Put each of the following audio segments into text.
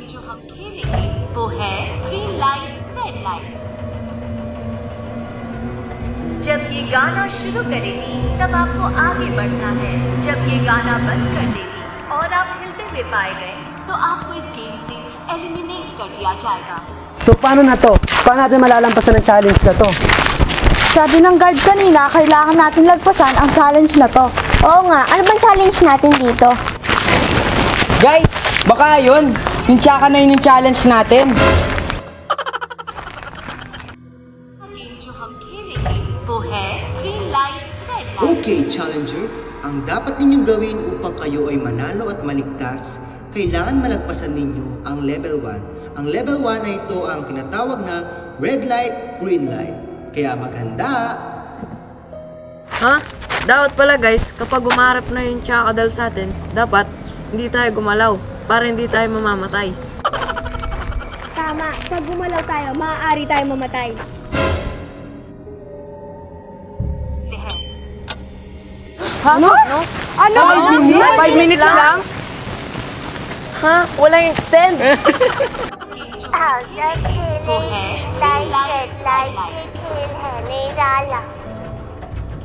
जो हम खेलेंगे वो है ग्रीन लाइट रेड लाइट। जब ये गाना शुरू करेगी तब आपको आगे बढ़ना है। जब ये गाना बंद कर देगी और आप हिलते हुए पाए गए तो आपको इस गेम से एलिमिनेट कर दिया जाएगा। So paano na to? Paano natin malalampasan ang challenge na to? Sabi ng guard kanina, kailangan natin lagpasan ang challenge na to. Oo nga, ano bang challenge natin dito? Guys, baka yun. Yung tsaka na yun yung challenge natin. Game जो हम खेलेंगे वो है green light red light. Okay, Challenger. Ang dapat ninyong gawin upang kayo ay manalo at maligtas, kailangan malagpasan ninyo ang level 1. Ang level 1 na ito ang tinatawag na red light, green light. Kaya maghanda! Ha? Dapat pala guys, kapag umarap na yung tsakadal sa atin, dapat hindi tayo gumalaw para hindi tayo mamamatay. Tama, pag gumalaw tayo, maaari tayo mamatay. Ano? Ano? 5 minutes lang? Ha? Walang extend? वो है green light red light.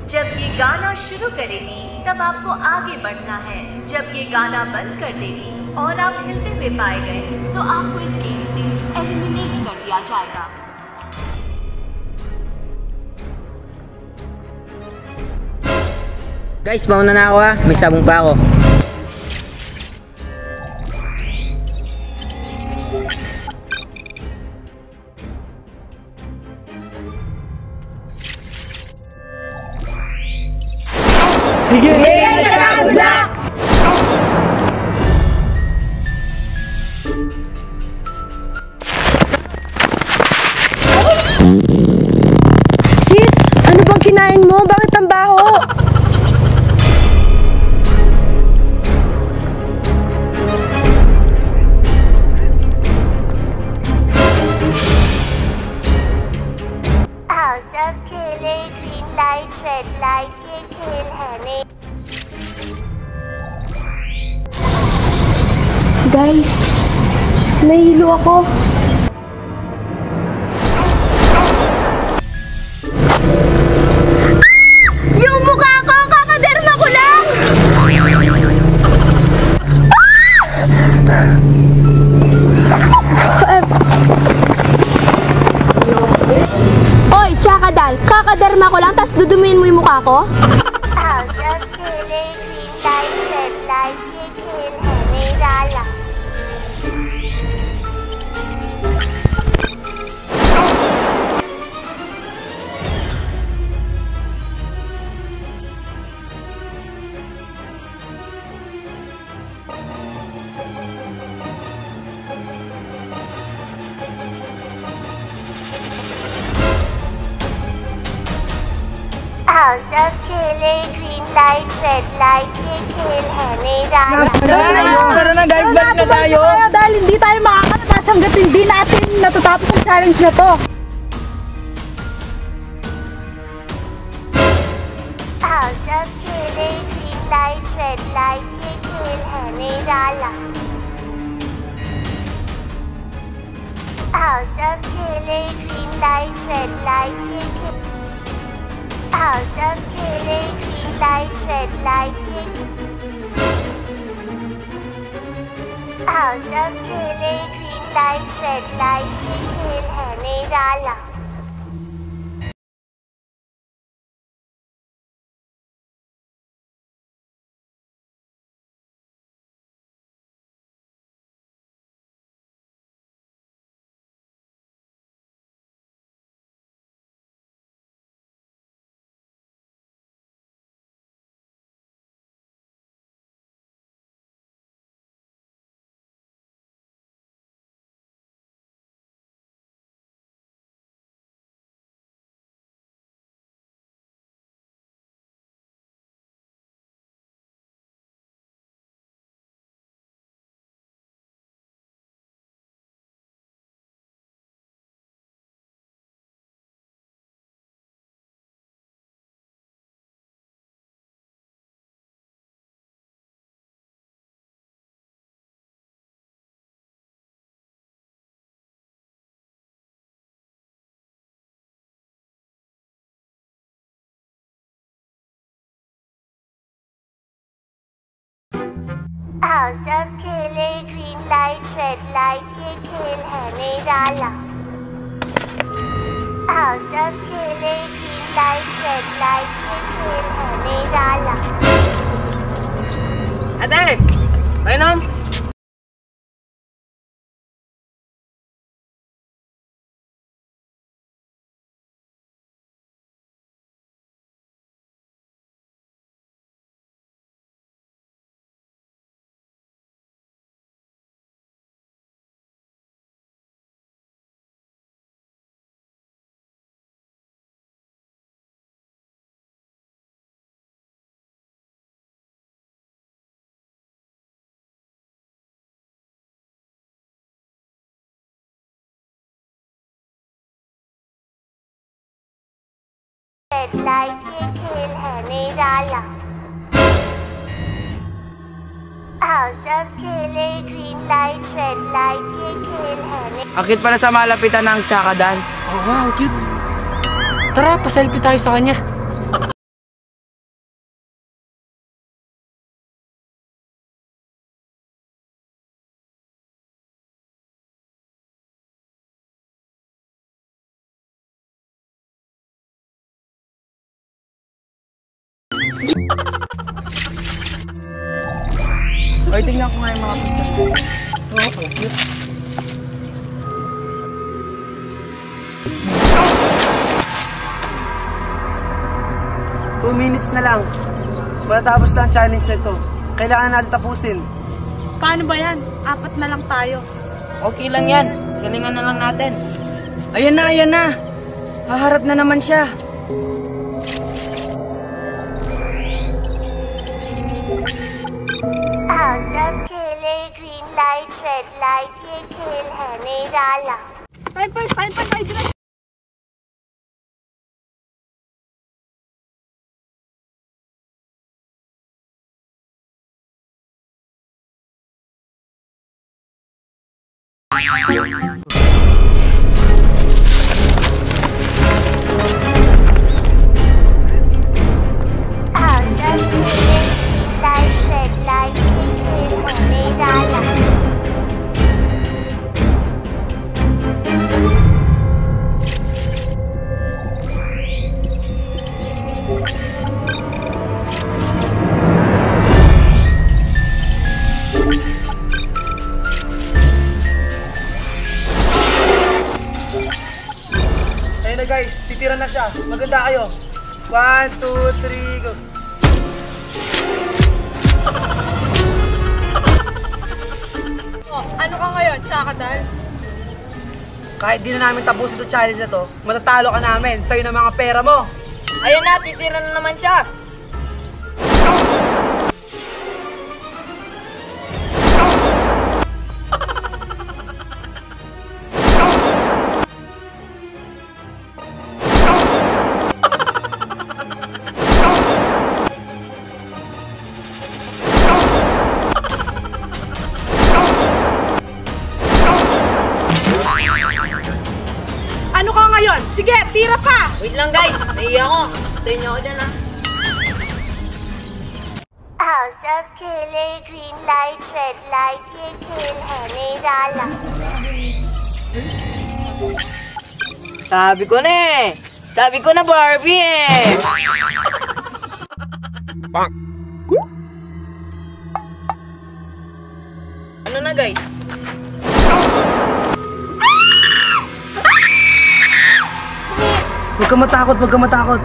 जब ये गाना शुरू करेगी तब आपको आगे बढ़ना है। जब ये गाना बंद कर देगी और आप हिलते हुए पाए गए तो आपको इस गेम से एलिमिनेट कर दिया जाएगा। Guys, mauna na ako ha. May sabong pa ako. Sige! Good luck! Sis, ano bang kinain mo? Bakit ang baho? Guys, nahihilo ako. Yung mukha ko, kakaderma ko lang! Oy, Chakadal, kakaderma ko lang, tas dudumihin mo yung mukha ko? Tara na guys, balik na tayo. Dahil hindi tayo makakalabas hanggat hindi natin natatapos ang challenge na to. red light ये खेल है निराला। हाउस अब खेले green light red light ये खेल है निराला हाउस अब खेले ग्रीन लाइट रेड लाइट ये खेल है निराला Ate! Mainom! रेड लाइट ये खेल है निराला हाउस अब खेले ग्रीन लाइट रेड लाइट ये खेल है Ang cute pala sa malapitan ng Tsakadan. Oo nga, ang cute. Tara, paselfie tayo sa kanya. Ay, tingnan ko nga yung mga pictures ko. Oo, ang cute. Two minutes na lang. Matatapos na ang challenge na ito. Kailangan natin tapusin. Paano ba yan? 4 na lang tayo. Okay lang yan. Galingan na lang natin. Ayan na, ayan na. Haharap na naman siya. House अब खेले green light red light ये खेल है निराला Time first. House अब खेले green light red light ये खेल है निराला Ayun na guys, titira na siya. Maganda kayo. 1, 2, 3, go. Oh, ano ka ngayon, Tsakadan? Kahit di na namin tapusin itong challenge na to, matatalo ka namin. Sa'yo na mga pera mo. Ayan na, titira na naman siya. Ano ka ngayon? Sige, tira pa! Wait lang guys, naiiyak ako. Tayo niyo ako dyan ha. House अब खेले green light red light ये खेल है निराला Sabi ko na eh. Sabi ko na Barbie eh. Ano na guys? Huwag ka matakot, huwag ka matakot.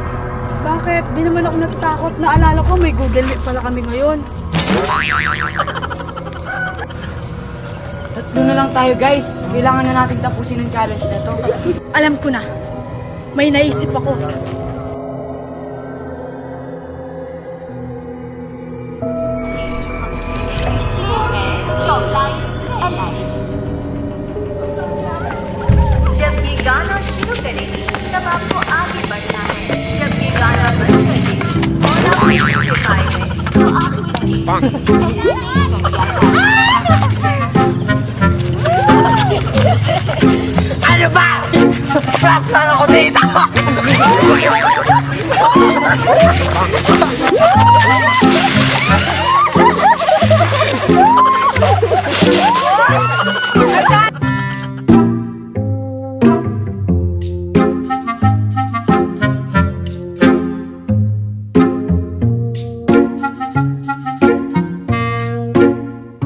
Bakit? Di naman ako natatakot. Naalala ko may Google Meet pala kami ngayon. Tatlo na lang tayo guys. Kailangan na natin tapusin ang challenge na to. Alam ko na. May naisip ako. जब ये गाना शुरू करेगी तब आपको आगे बढ़ना है जब ये गाना बंद कर देगी और आप नहीं कर पाएंगे तो आपको Ano ba? Rockstar ako dito!